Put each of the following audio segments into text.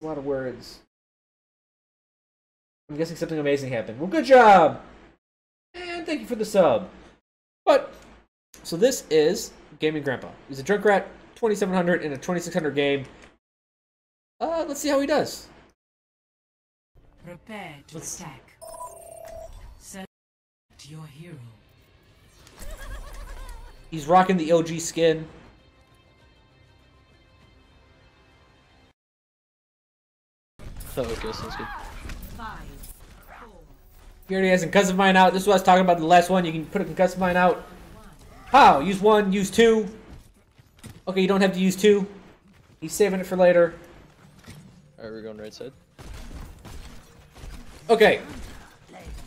A lot of words. I'm guessing something amazing happened. Well, good job! And thank you for the sub. But, so this is Gaminggrandpa. He's a Junkrat, 2700 in a 2600 game. Let's see how he does. Prepare to attack. Select your hero. He's rocking the OG skin. Oh, okay, sounds good. 5, 4. He already has concussive mine out. This is what I was talking about in the last one. You can put a concussive mine out. How? Use one, use two. Okay, you don't have to use two. He's saving it for later. Alright, we're going right side. Okay.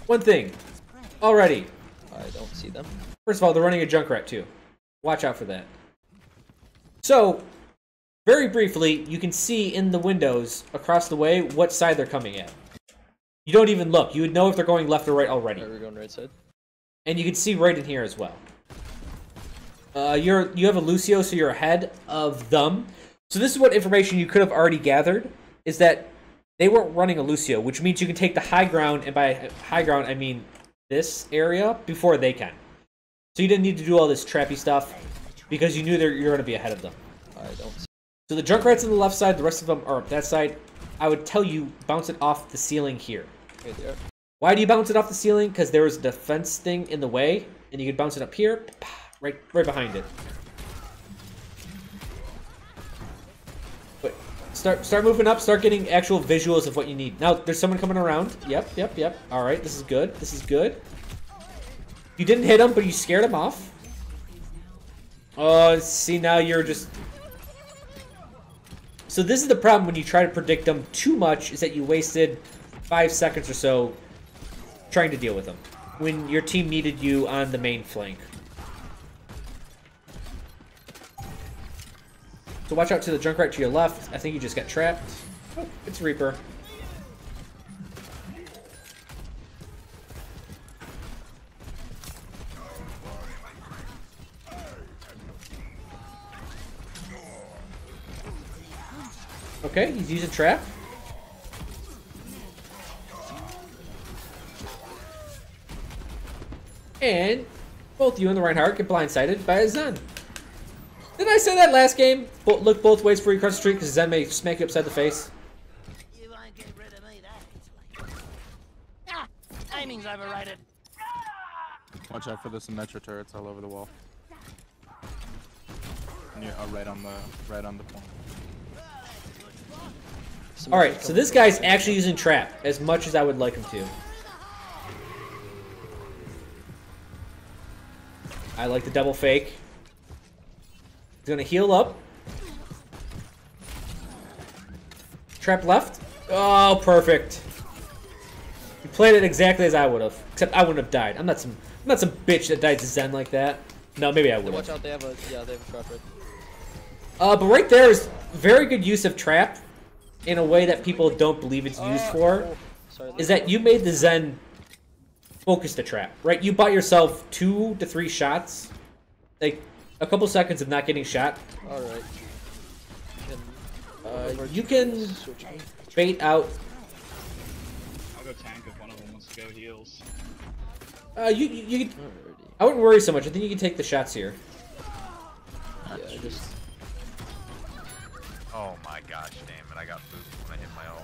One thing. Already. I don't see them. First of all, they're running a Junkrat too. Watch out for that. So, very briefly, you can see in the windows across the way what side they're coming at. You don't even look. You would know if they're going left or right already. Alright, we're going right side. And you can see right in here as well. You have a Lucio, so you're ahead of them. So this is what information you could have already gathered, is that they weren't running a Lucio, which means you can take the high ground, and by high ground I mean this area, before they can. So you didn't need to do all this trappy stuff, because you knew you're going to be ahead of them. I don't see. So the Junkrat's on the left side, the rest of them are up that side. I would tell you, bounce it off the ceiling here. Okay, there. Why do you bounce it off the ceiling? Because there was a defense thing in the way, and you could bounce it up here, right behind it. But start moving up, start getting actual visuals of what you need. Now, there's someone coming around. Yep. Alright, this is good. This is good. You didn't hit him, but you scared him off. Oh, see, now you're just... So this is the problem when you try to predict them too much, is that you wasted 5 seconds or so trying to deal with them when your team needed you on the main flank. So watch out to the Junkrat to your left. I think you just got trapped. Oh, it's Reaper. Okay, he's using trap. And both you and the Reinhardt get blindsided by a Zen. Didn't I say that last game? Look both ways before you cross the street, because Zen may smack you upside the face. You won't get rid of me that easily. Ah, aiming's overrated. Watch out for the Symmetra turrets all over the wall. And you're right on the point. Alright, so this guy's actually using trap as much as I would like him to. I like the double fake. He's gonna heal up. Trap left. Oh, perfect. You played it exactly as I would have, except I wouldn't have died. I'm not some bitch that died to Zen like that. No, maybe I would. Watch out, they have a trap right. But right there is very good use of trap in a way that people don't believe it's used for. Sorry, is that you made the Zen focus the trap, right? You bought yourself 2 to 3 shots, like a couple seconds of not getting shot. Alright. You can bait out. I'll go tank if one of them wants to go heals. You I wouldn't worry so much. I think you can take the shots here. Yeah, just... Oh my gosh, damn it, I got booped when I hit my ult.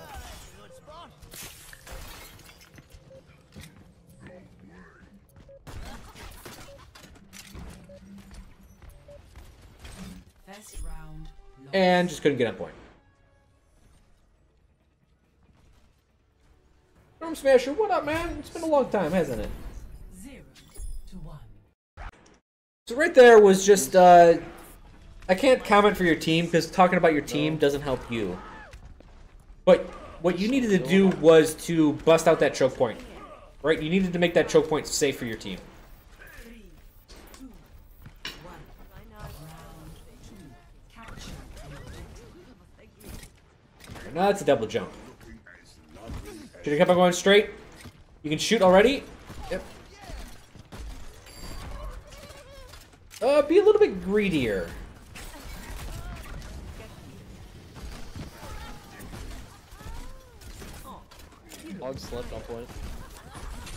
Best round. And just couldn't get on point. Storm Smasher, what up, man? It's been a long time, hasn't it? 0 to 1. So right there was just, I can't comment for your team, because talking about your team doesn't help you. But what you needed to do was to bust out that choke point. Right? You needed to make that choke point safe for your team. 3, 2, 1. Round 2. Capture. Now that's a double jump. Should have kept on going straight. You can shoot already. Yep. Be a little bit greedier. Hog slept on point.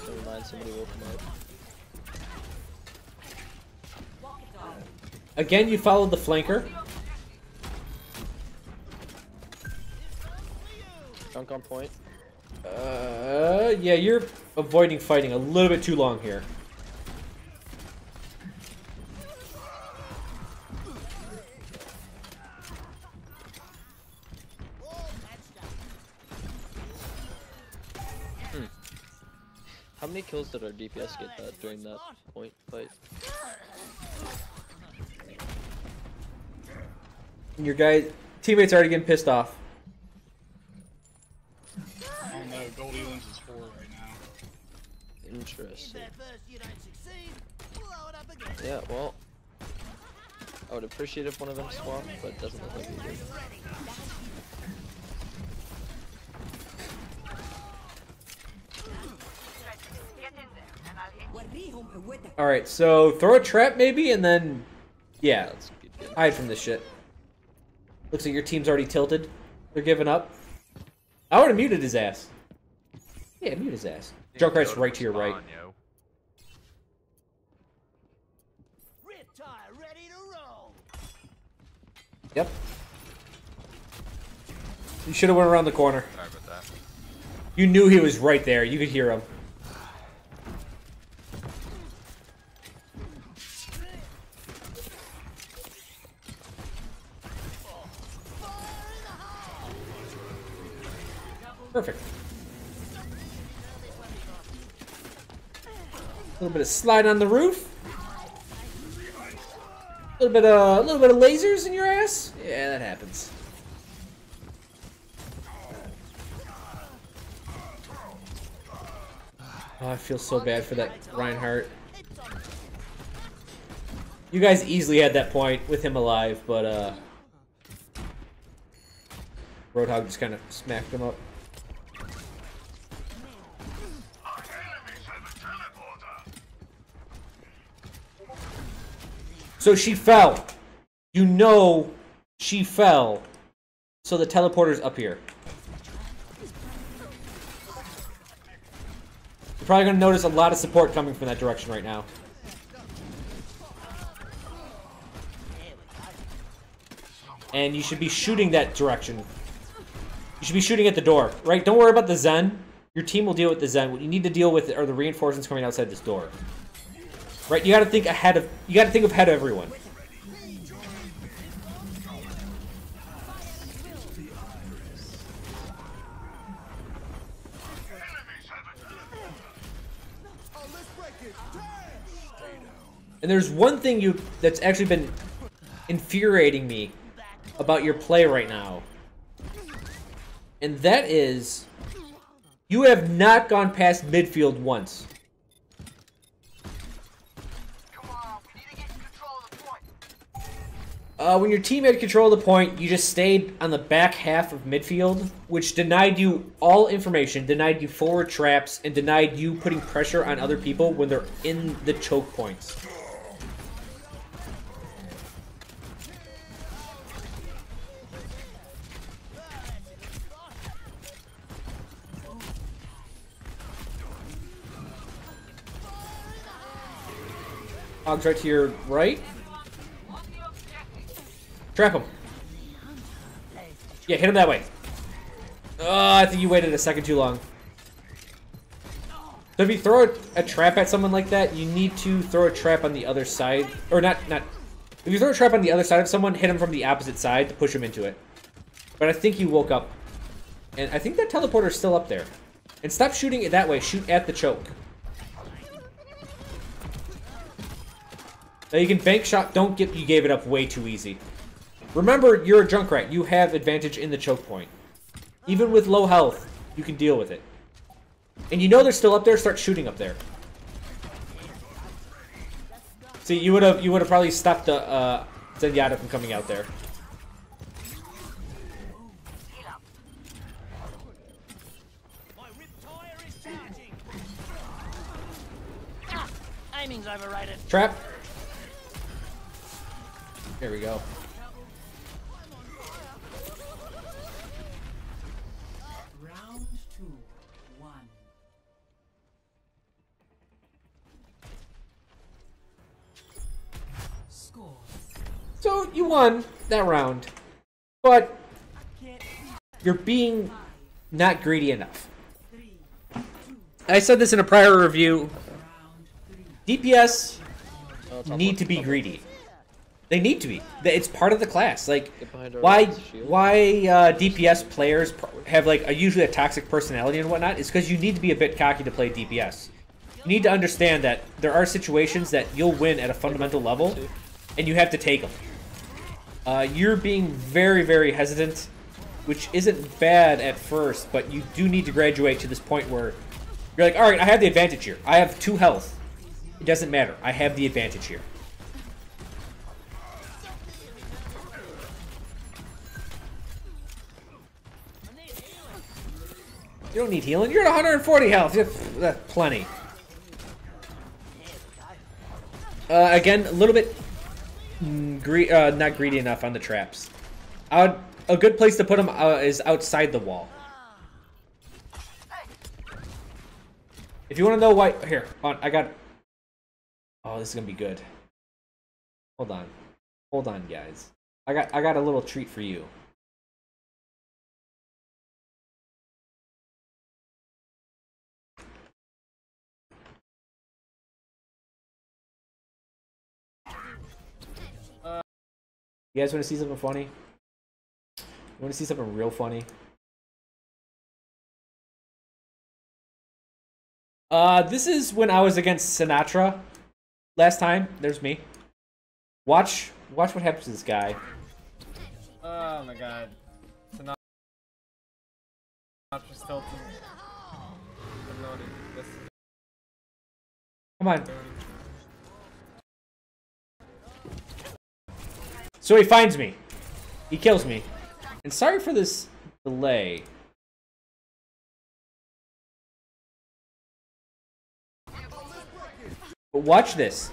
Never mind, somebody woke him up. Again, you followed the flanker. Junk on point. Yeah, you're avoiding fighting a little bit too long here. How many kills did our DPS get that during that point fight? Your guys, teammates already getting pissed off. I don't know. Gold Elands is 4 right now. Interesting. If first you don't succeed, blow it up again. Yeah, well, I would appreciate if one of them swapped, but it doesn't look like he did. Alright, so throw a trap maybe, and then... Yeah, That's good. hide from this shit. Looks like your team's already tilted. They're giving up. I would have muted his ass. Yeah, mute his ass. Junkrat's right to your right. Yo. Riptide ready to roll. Yep. You should have went around the corner. Sorry about that. You knew he was right there. You could hear him. Perfect. A little bit of slide on the roof. A little bit of lasers in your ass. Yeah, that happens. Oh, I feel so bad for that Reinhardt. You guys easily had that point with him alive, but Roadhog just kind of smacked him up. So she fell. You know she fell. So the teleporter's up here. You're probably going to notice a lot of support coming from that direction right now. And you should be shooting that direction. You should be shooting at the door, right? Don't worry about the Zen. Your team will deal with the Zen. What you need to deal with are the reinforcements coming outside this door. Right? You got to think ahead of. You got to think ahead of everyone. And there's one thing that's actually been infuriating me about your play right now. And that is, you have not gone past midfield once. When your team had control of the point, you just stayed on the back half of midfield, which denied you all information, denied you forward traps, and denied you putting pressure on other people when they're in the choke points. Hog's right to your right. Trap him. Yeah, hit him that way. Oh, I think you waited a second too long. So if you throw a trap at someone like that, you need to throw a trap on the other side. Or not. If you throw a trap on the other side of someone, hit him from the opposite side to push him into it. But I think you woke up. And I think that teleporter's still up there. And stop shooting it that way. Shoot at the choke. Now you can bank shot. You gave it up way too easy. Remember, you're a Junkrat. You have advantage in the choke point. Even with low health, you can deal with it. And you know they're still up there. Start shooting up there. See, you would have probably stopped the Zenyatta from coming out there. Aiming's overrated. Trap. There we go. Round 2. 1. you won that round, but you're being not greedy enough. I said this in a prior review. DPS need to be greedy. They need to be. It's part of the class. Like, why DPS players have like usually a toxic personality and whatnot is because you need to be a bit cocky to play DPS. You need to understand that there are situations that you'll win at a fundamental level, and you have to take them. You're being very, very hesitant, which isn't bad at first, but you do need to graduate to this point where you're like, all right, I have the advantage here. I have 2 health. It doesn't matter. I have the advantage here. You don't need healing. You're at 140 health. That's plenty. Again, a little bit not greedy enough on the traps. A good place to put them is outside the wall. If you want to know why, here, I got. Oh, this is gonna be good. Hold on, guys. I got a little treat for you. You guys want to see something funny? You want to see something real funny? This is when I was against Sinatra last time. There's me. Watch what happens to this guy. Oh my god. Sinatra's tilted. Come on. So he finds me. He kills me. And sorry for this delay. But watch this.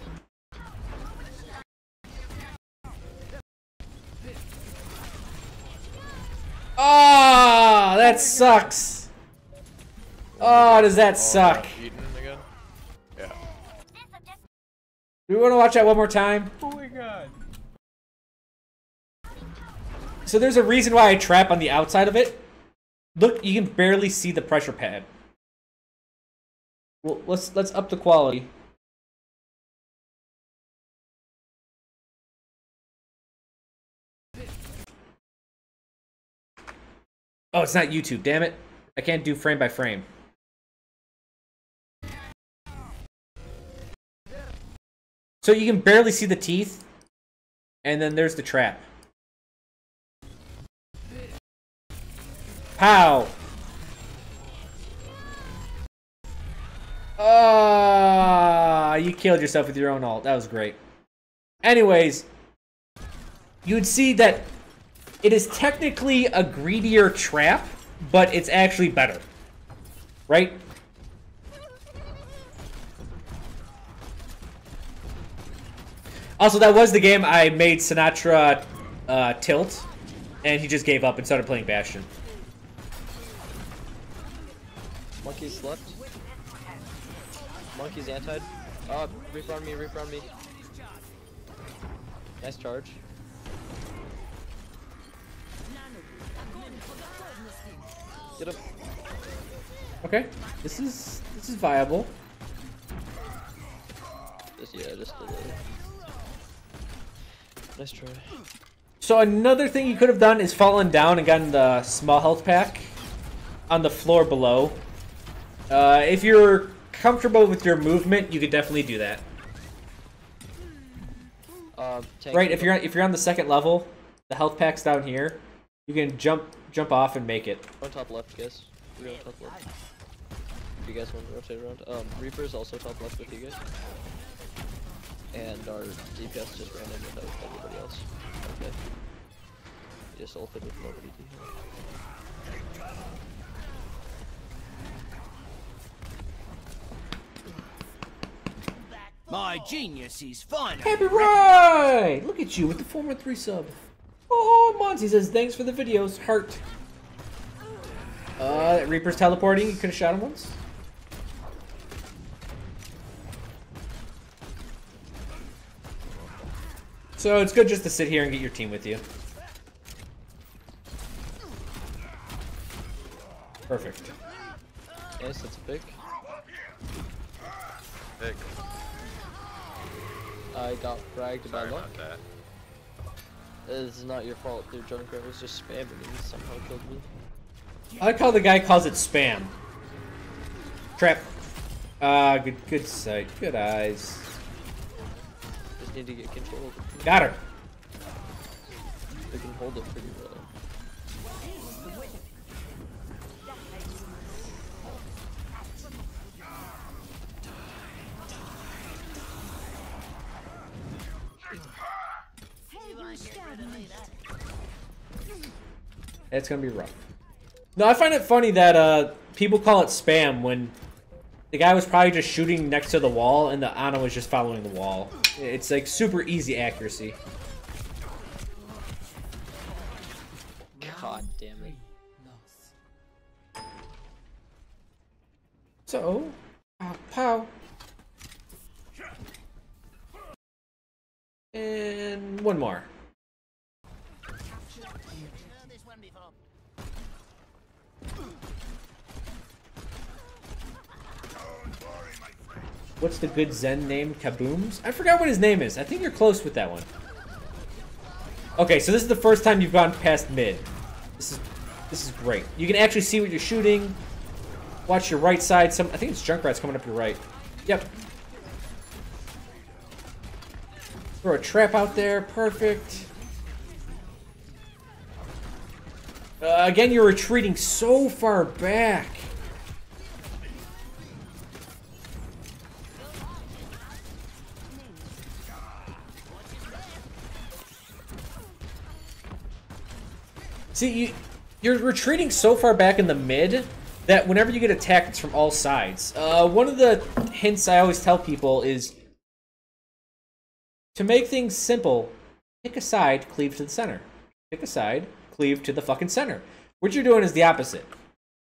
Oh, that sucks. Oh, does that suck? Again? Yeah. Do we want to watch that one more time? Oh my god. So there's a reason why I trap on the outside of it. Look, you can barely see the pressure pad. Well, let's up the quality. Oh, it's not YouTube, damn it. I can't do frame by frame. So you can barely see the teeth, and then there's the trap. Pow! Ah, you killed yourself with your own ult. That was great. Anyways, you would see that it is technically a greedier trap, but it's actually better. Right? Also, that was the game I made Sinatra tilt, and he just gave up and started playing Bastion. Monkey's left. Monkey's anti. Reaper on me, Reaper on me. Nice charge. Get him. Okay, this is viable. Just delay. Nice try. So another thing you could have done is fallen down and gotten the small health pack on the floor below. If you're comfortable with your movement, you could definitely do that. Right, if you're on the second level, the health pack's down here. You can jump off and make it. On top left, guys. We're on top left. If you guys want to rotate around. Reaper's also top left with you guys. And our DPS just ran in without everybody else. Okay. He just ulted with nobody to heal. My genius is fun. Happy ride! Look at you with the 413 sub. Oh, Monty says thanks for the videos. Heart. Reaper's teleporting. You could have shot him once. So it's good just to sit here and get your team with you. Perfect. Nice, that's a pick. Pick. I got fragged by Sorry luck. about that. This is not your fault. Their Junkrat was just spamming and somehow killed me. I like how the guy calls it spam. Trap. Ah, good sight. Good eyes. Just need to get control of it. Got her. They can hold it pretty well. It's gonna be rough. No, I find it funny that people call it spam when the guy was probably just shooting next to the wall and the Ana was just following the wall. It's like super easy accuracy. God damn it. So, pow. And one more. What's the good Zen name? Kabooms? I forgot what his name is. I think you're close with that one. Okay, so this is the first time you've gone past mid. This is great. You can actually see what you're shooting. Watch your right side. I think it's Junkrat's coming up your right. Yep. Throw a trap out there. Perfect. Again, you're retreating so far back. See, you're retreating so far back in the mid that whenever you get attacked, it's from all sides. One of the hints I always tell people is to make things simple, pick a side, cleave to the center. Pick a side, cleave to the fucking center. What you're doing is the opposite.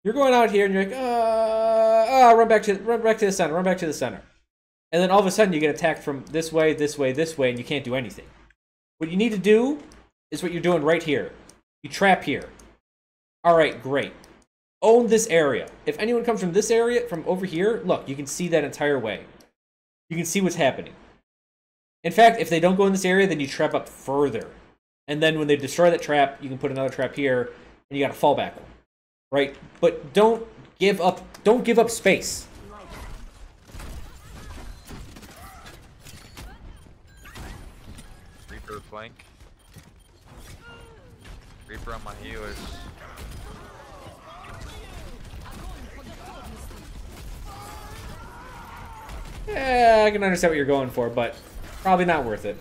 You're going out here and you're like, run back to the center, run back to the center. And then all of a sudden you get attacked from this way, this way, this way, and you can't do anything. What you need to do is what you're doing right here. You trap here. Alright, great. Own this area. If anyone comes from this area, from over here, look, you can see that entire way. You can see what's happening. In fact, if they don't go in this area, then you trap up further. And then when they destroy that trap, you can put another trap here, and you got a fallback one. Right? But don't give up space. Reaper flank. Reaper on my healers. Yeah, I can understand what you're going for, but probably not worth it.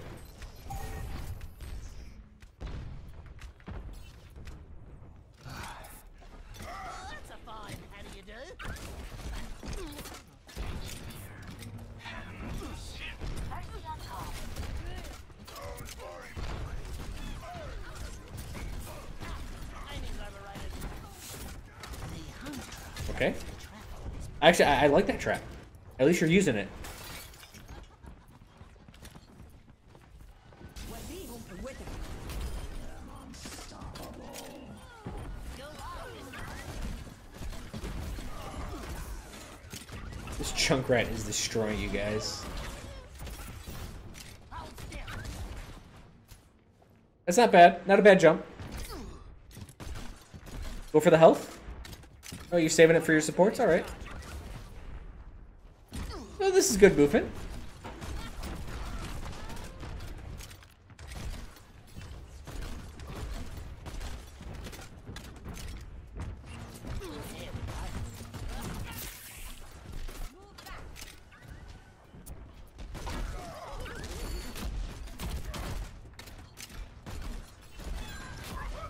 Okay. Actually, I like that trap. At least you're using it. This Junkrat is destroying you guys. That's not bad. Not a bad jump. Go for the health. Oh, you're saving it for your supports? Alright. Well, this is good movement.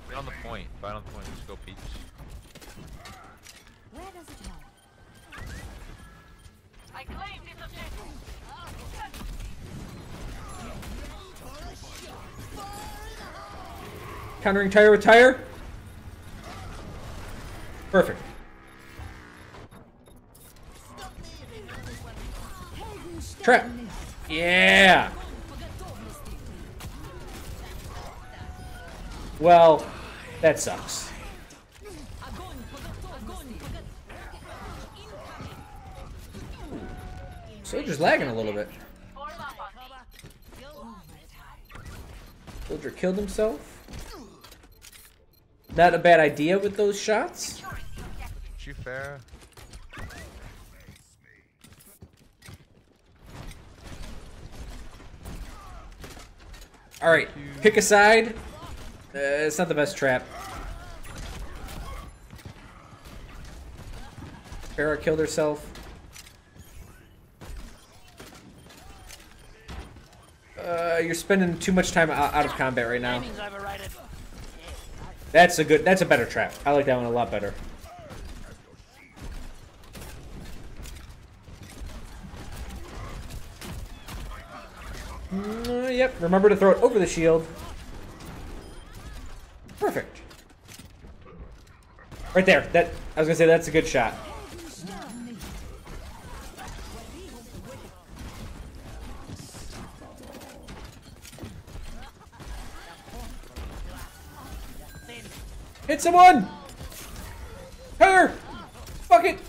Be on the point. Fight on the point. Just go peach. Where does it go? I claim this objective. Countering tire with tire. Perfect. Trap. Yeah. Well, that sucks. Soldier's lagging a little bit. Soldier killed himself. Not a bad idea with those shots. You fair. All right, pick a side. It's not the best trap. Farah killed herself. You're spending too much time out of combat right now. That's a better trap. I like that one a lot better. Yep, remember to throw it over the shield. Perfect. Right there. I was gonna say that's a good shot. Hit someone! Her! Fuck it!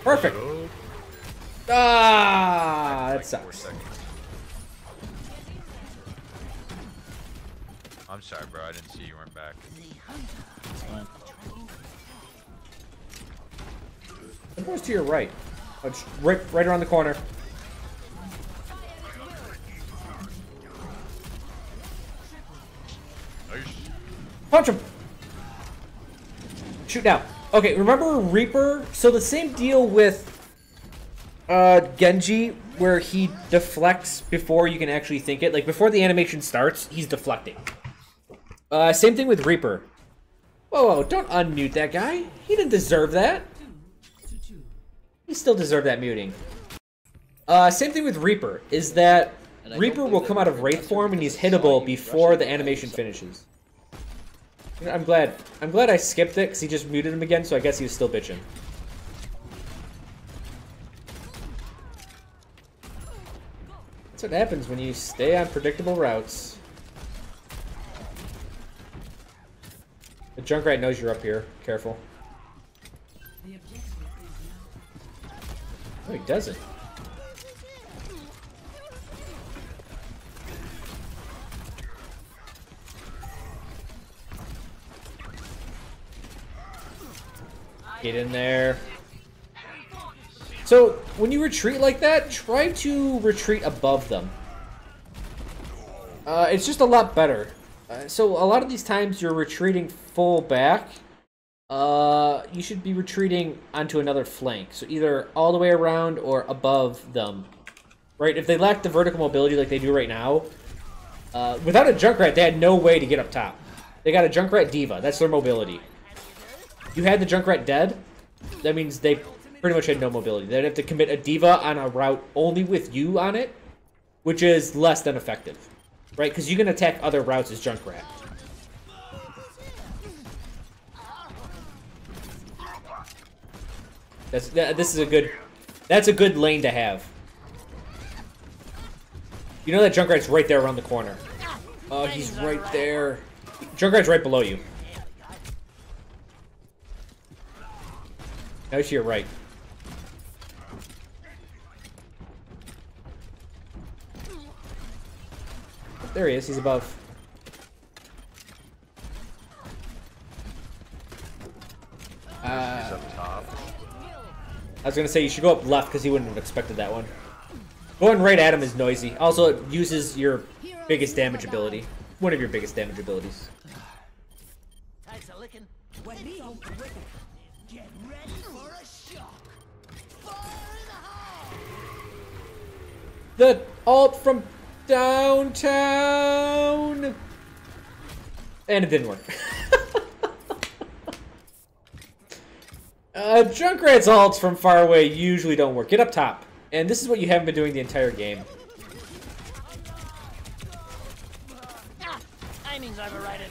Perfect. Ah, that sucks. I'm sorry, bro. I didn't see you weren't back. It goes to your right. Oh, it's right around the corner. Punch him! Shoot now. Okay, remember Reaper? So the same deal with Genji, where he deflects before you can actually think it. Like, before the animation starts, he's deflecting. Same thing with Reaper. Whoa, don't unmute that guy. He didn't deserve that. He still deserved that muting. Same thing with Reaper, is that Reaper will come out of Wraith form and he's hittable before the animation finishes. I'm glad I skipped it because he just muted him again, so I guess he was still bitching. That's what happens when you stay on predictable routes. The Junkrat knows you're up here. Careful. Oh, he doesn't. Get in there. So, when you retreat like that, try to retreat above them. It's just a lot better. So, a lot of these times you're retreating full back. You should be retreating onto another flank. So, either all the way around or above them. Right? If they lack the vertical mobility like they do right now, without a Junkrat, they had no way to get up top. They got a Junkrat Diva. That's their mobility. You had the Junkrat dead, that means they pretty much had no mobility. They'd have to commit a Diva on a route only with you on it, which is less than effective, right? Because you can attack other routes as Junkrat. That's a good lane to have. You know that Junkrat's right there around the corner. Oh, he's right there. Junkrat's right below you. Now to your right. There he is. He's above. He's up top. I was gonna say you should go up left because he wouldn't have expected that one. Going right at him is noisy. Also, it uses your biggest damage ability. One of your biggest damage abilities. Get ready for a shock. Fire in the hole. The ult from downtown! And it didn't work. Junkrat's ults from far away usually don't work. Get up top. And this is what you haven't been doing the entire game. Timing's overrated.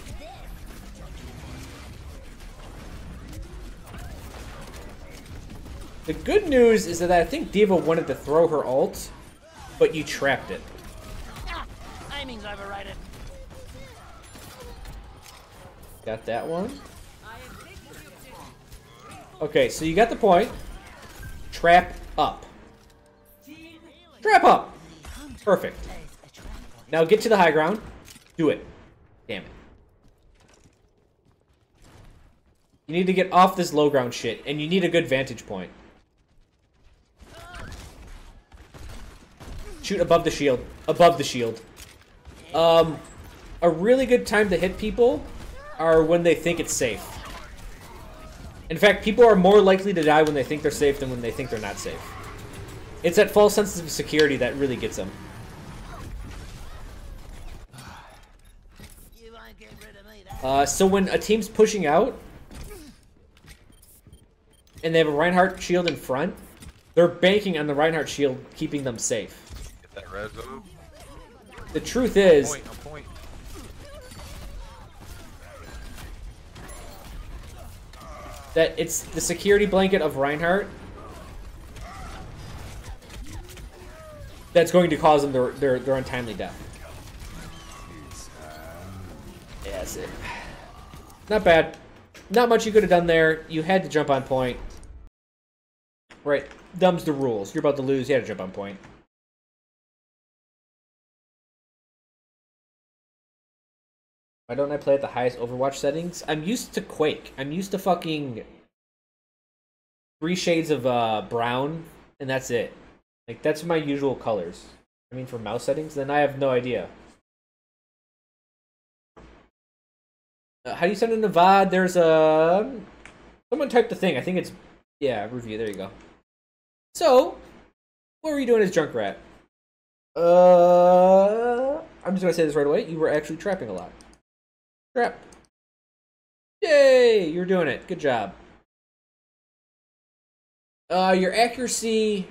The good news is that I think Diva wanted to throw her ult, but you trapped it. Timing's overrated. Got that one. Okay, so you got the point. Trap up. Trap up! Perfect. Now get to the high ground. Do it. Damn it. You need to get off this low ground shit, and you need a good vantage point. Shoot above the shield. Above the shield. A really good time to hit people are when they think it's safe. In fact, people are more likely to die when they think they're safe than when they think they're not safe. It's that false sense of security that really gets them. So when a team's pushing out, and they have a Reinhardt shield in front, they're banking on the Reinhardt shield keeping them safe. Get that red zone. The truth is, A point. that it's the security blanket of Reinhardt that's going to cause them their untimely death. Yeah, that's it. Not bad. Not much you could have done there. You had to jump on point. Right. Thumbs the rules. You're about to lose. You had to jump on point. Why don't I play at the highest Overwatch settings? I'm used to Quake. I'm used to fucking 3 shades of brown, and that's it. Like, that's my usual colors. I mean, for mouse settings, then I have no idea. How do you send in a VOD? There's a... Someone typed the thing. I think it's... Yeah, review. There you go. So, what were you doing as Junkrat? I'm just gonna say this right away. You were actually trapping a lot. Trap. Yay! You're doing it. Good job. Your accuracy...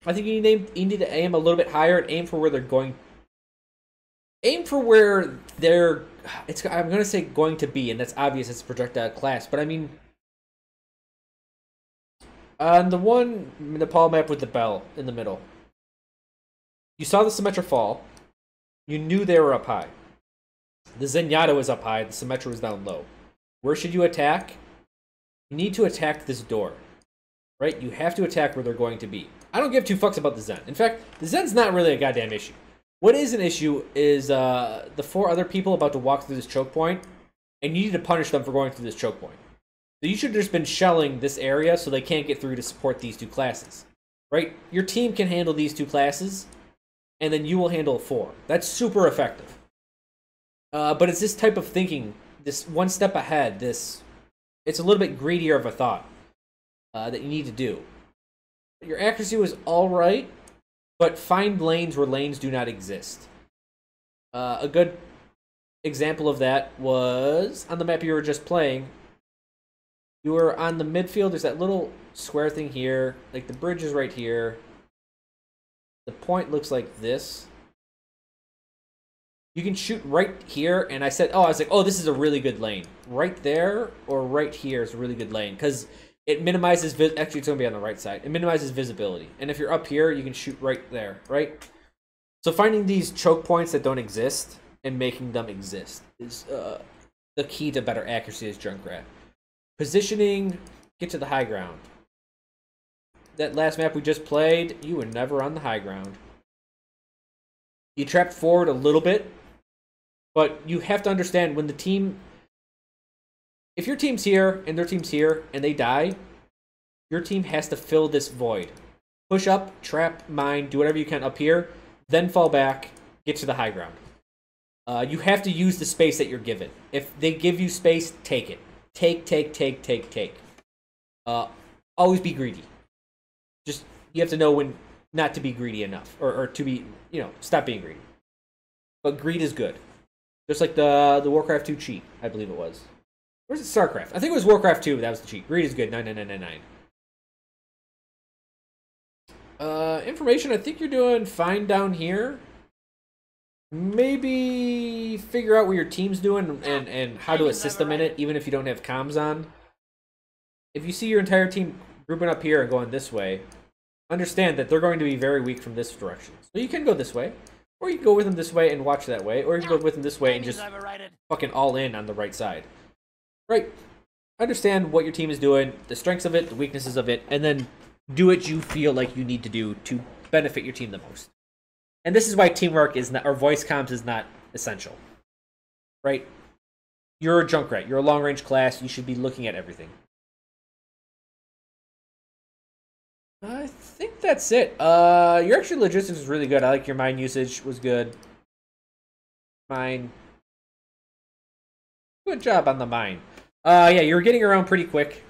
I think you need to aim a little bit higher and aim for where they're going. Aim for where they're... I'm going to say going to be, and that's obvious. It's a projectile class. But I mean... On the one Nepal map with the bell in the middle, you saw the Symmetra fall. You knew they were up high. The Zenyatta was up high. The Symmetra was down low. Where should you attack? You need to attack this door. Right? You have to attack where they're going to be. I don't give 2 fucks about the Zen. In fact, the Zen's not really a goddamn issue. What is an issue is the 4 other people about to walk through this choke point, and you need to punish them for going through this choke point. So you should have just been shelling this area so they can't get through to support these 2 classes. Right? Your team can handle these 2 classes, and then you will handle 4. That's super effective. But it's this type of thinking, this one step ahead, it's a little bit greedier of a thought that you need to do. Your accuracy was alright, but find lanes where lanes do not exist. A good example of that was on the map you were just playing. You were on the midfield. There's that little square thing here. Like, the bridge is right here. The point looks like this. You can shoot right here, and I was like, oh, this is a really good lane. Right there or right here is a really good lane, because it minimizes, actually it's going to be on the right side. It minimizes visibility. And if you're up here, you can shoot right there, right? So finding these choke points that don't exist and making them exist is the key to better accuracy as Junkrat. Positioning, get to the high ground. That last map we just played, you were never on the high ground. You trapped forward a little bit, but you have to understand when the team... If your team's here and their team's here and they die, your team has to fill this void. Push up, trap, mine, do whatever you can up here, then fall back, get to the high ground. You have to use the space that you're given. If they give you space, take it. Take. Always be greedy. Just, you have to know when not to be greedy enough. Or to be, stop being greedy. But greed is good. Just like the Warcraft 2 cheat, I believe it was. Where's it? StarCraft. I think it was Warcraft 2, that was the cheat. Greed is good. 99999. Information, I think you're doing fine down here. Maybe figure out what your team's doing and how to assist them in it, even if you don't have comms on. If you see your entire team grouping up here and going this way, understand that they're going to be very weak from this direction. So you can go this way, Or you can go with them this way and watch that way, or you can go with them this way and Timing's just overrated. fucking all in on the right side. Right? Understand what your team is doing, the strengths of it, the weaknesses of it, and then do what you feel like you need to do to benefit your team the most. And this is why teamwork is not, or voice comms is not essential. Right? You're a Junkrat. You're a long-range class. You should be looking at everything. I think that's it. Your extra logistics was really good. I like your mine usage was good. Mine. Good job on the mine. Yeah, you were getting around pretty quick.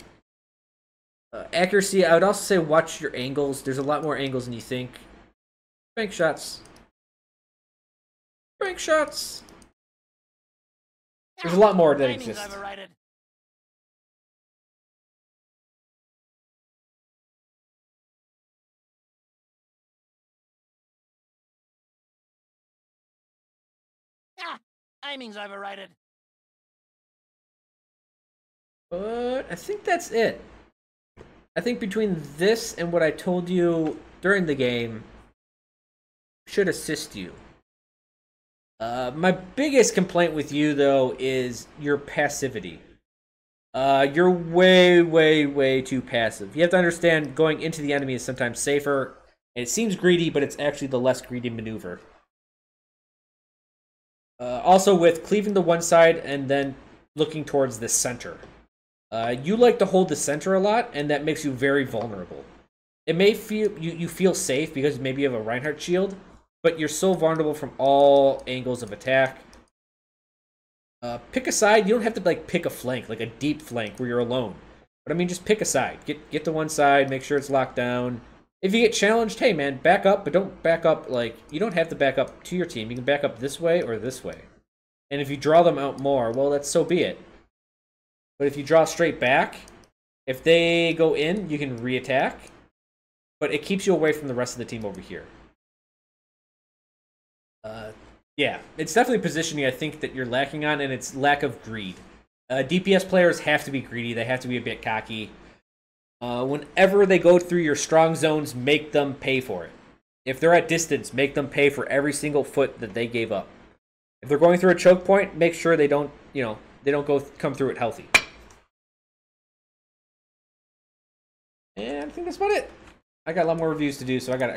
Accuracy, I would also say watch your angles. There's a lot more angles than you think. Bank shots. Bank shots. There's a lot more that Timing's exists. overrated. Aiming's overrated. But I think that's it. I think between this and what I told you during the game should assist you. My biggest complaint with you, though, is your passivity. You're way, way, way too passive. You have to understand going into the enemy is sometimes safer. And it seems greedy, but it's actually the less greedy maneuver. Also, with cleaving to one side and then looking towards the center. You like to hold the center a lot, and that makes you very vulnerable. It may feel you feel safe because maybe you have a Reinhardt shield, but you're so vulnerable from all angles of attack. Pick a side. You don't have to like pick a flank, like a deep flank where you're alone. But I mean, just pick a side. Get to one side. Make sure it's locked down. If you get challenged, hey man, back up, but don't back up like you don't have to back up to your team. You can back up this way or this way. And if you draw them out more, well, that's so be it. But if you draw straight back, if they go in, you can re-attack. But it keeps you away from the rest of the team over here. Yeah, it's definitely positioning I think that you're lacking on, and it's lack of greed. DPS players have to be greedy. They have to be a bit cocky. Whenever they go through your strong zones, make them pay for it. If they're at distance, make them pay for every single foot that they gave up. If they're going through a choke point, make sure they don't, they don't come through it healthy. And I think that's about it. I got a lot more reviews to do, so I got